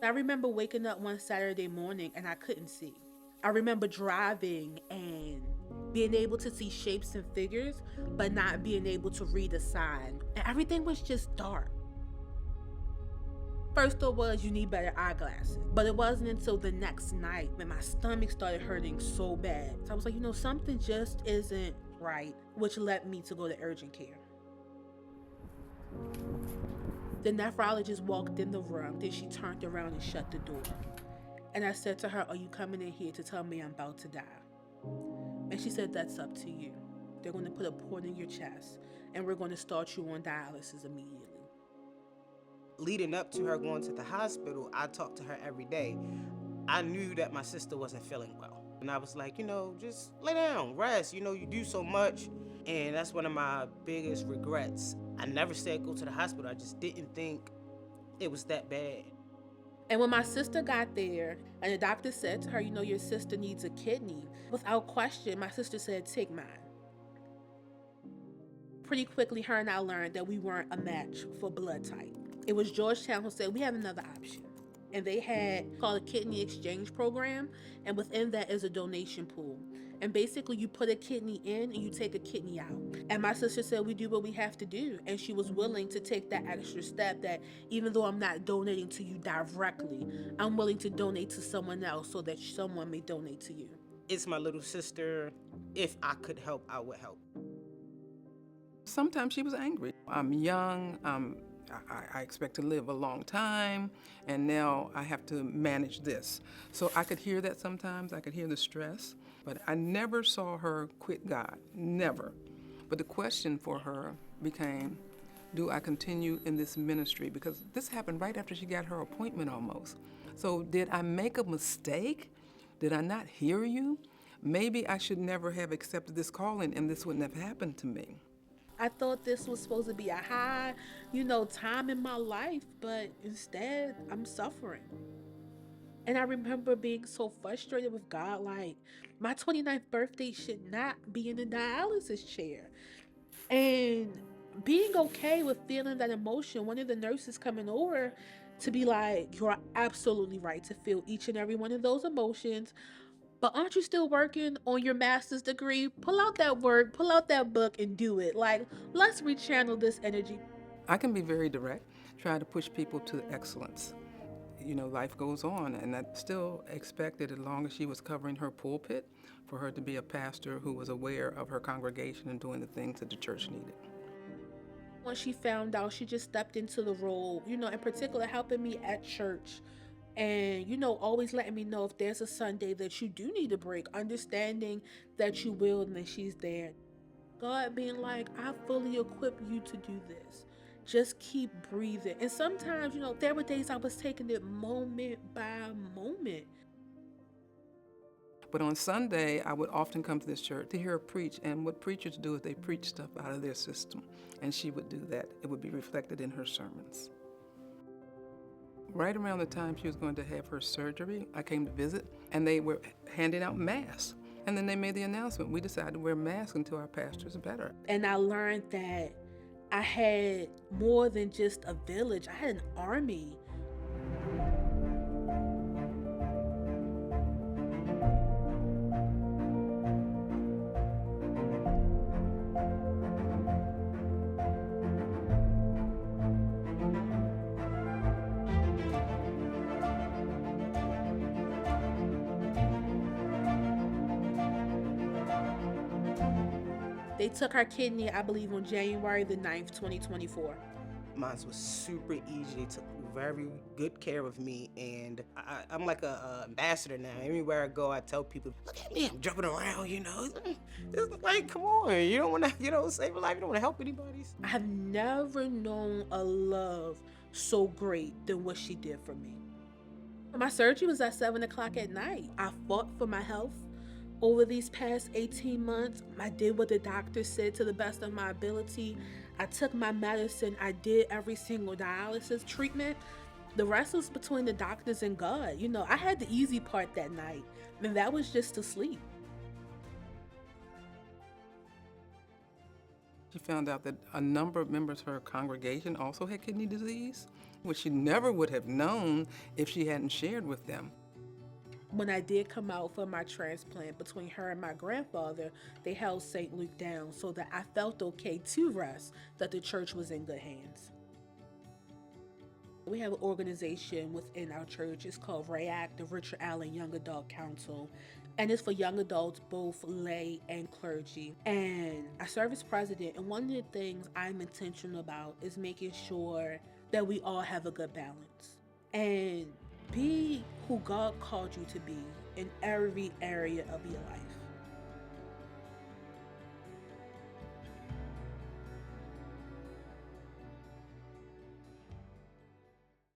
I remember waking up one Saturday morning and I couldn't see. I remember driving and being able to see shapes and figures, but not being able to read a sign. And everything was just dark. First thought was you need better eyeglasses. But it wasn't until the next night when my stomach started hurting so bad. So I was like, something just isn't right, which led me to go to urgent care. The nephrologist walked in the room, then she turned around and shut the door. And I said to her, "Are you coming in here to tell me I'm about to die?" And she said, "That's up to you. They're going to put a port in your chest, and we're going to start you on dialysis immediately." Leading up to her going to the hospital, I talked to her every day. I knew that my sister wasn't feeling well. And I was like, just lay down, rest. You do so much. And that's one of my biggest regrets. I never said go to the hospital. I just didn't think it was that bad. And when my sister got there and the doctor said to her, "Your sister needs a kidney," without question, my sister said, "Take mine." Pretty quickly, her and I learned that we weren't a match for blood type. It was Georgetown who said, "We have another option." And they had called a kidney exchange program, and within that is a donation pool. And basically you put a kidney in and you take a kidney out. And my sister said, "We do what we have to do." And she was willing to take that extra step that even though I'm not donating to you directly, I'm willing to donate to someone else so that someone may donate to you. It's my little sister. If I could help, I would help. Sometimes she was angry. I'm young, I expect to live a long time, and now I have to manage this. So I could hear that sometimes, I could hear the stress, but I never saw her quit God, never. But the question for her became, do I continue in this ministry? Because this happened right after she got her appointment almost. So did I make a mistake? Did I not hear you? Maybe I should never have accepted this calling and this wouldn't have happened to me. I thought this was supposed to be a high, time in my life, but instead I'm suffering. And I remember being so frustrated with God, like, my 29th birthday should not be in the dialysis chair. And being okay with feeling that emotion, one of the nurses coming over to be like, "You're absolutely right to feel each and every one of those emotions. But aren't you still working on your master's degree? Pull out that work, pull out that book, and do it. Like, let's rechannel this energy." I can be very direct, try to push people to excellence. Life goes on, and I still expected, as long as she was covering her pulpit, for her to be a pastor who was aware of her congregation and doing the things that the church needed. When she found out, she just stepped into the role, in particular, helping me at church. And, always letting me know if there's a Sunday that you do need a break, understanding that you will, and that she's there. God being like, "I fully equip you to do this. Just keep breathing." And sometimes, there were days I was taking it moment by moment. But on Sunday, I would often come to this church to hear her preach, and what preachers do is they preach stuff out of their system, and she would do that. It would be reflected in her sermons. Right around the time she was going to have her surgery, I came to visit, and they were handing out masks. And then they made the announcement, we decided to wear masks until our pastor's better. And I learned that I had more than just a village, I had an army. They took her kidney, I believe, on January the 9th, 2024. Mine was super easy. They took very good care of me, and I'm like a ambassador now. Everywhere I go, I tell people, "Look at me, I'm jumping around, It's like, come on, you don't want to, save a life. You don't want to help anybody." I have never known a love so great than what she did for me. My surgery was at 7 o'clock at night. I fought for my health. Over these past 18 months, I did what the doctor said to the best of my ability. I took my medicine. I did every single dialysis treatment. The rest was between the doctors and God. I had the easy part that night, and that was just to sleep. She found out that a number of members of her congregation also had kidney disease, which she never would have known if she hadn't shared with them. When I did come out for my transplant, between her and my grandfather, they held St. Luke down so that I felt okay to rest, that the church was in good hands. We have an organization within our church. It's called RAYAC, the Richard Allen Young Adult Council. And it's for young adults, both lay and clergy. And I serve as president. And one of the things I'm intentional about is making sure that we all have a good balance. And be who God called you to be in every area of your life.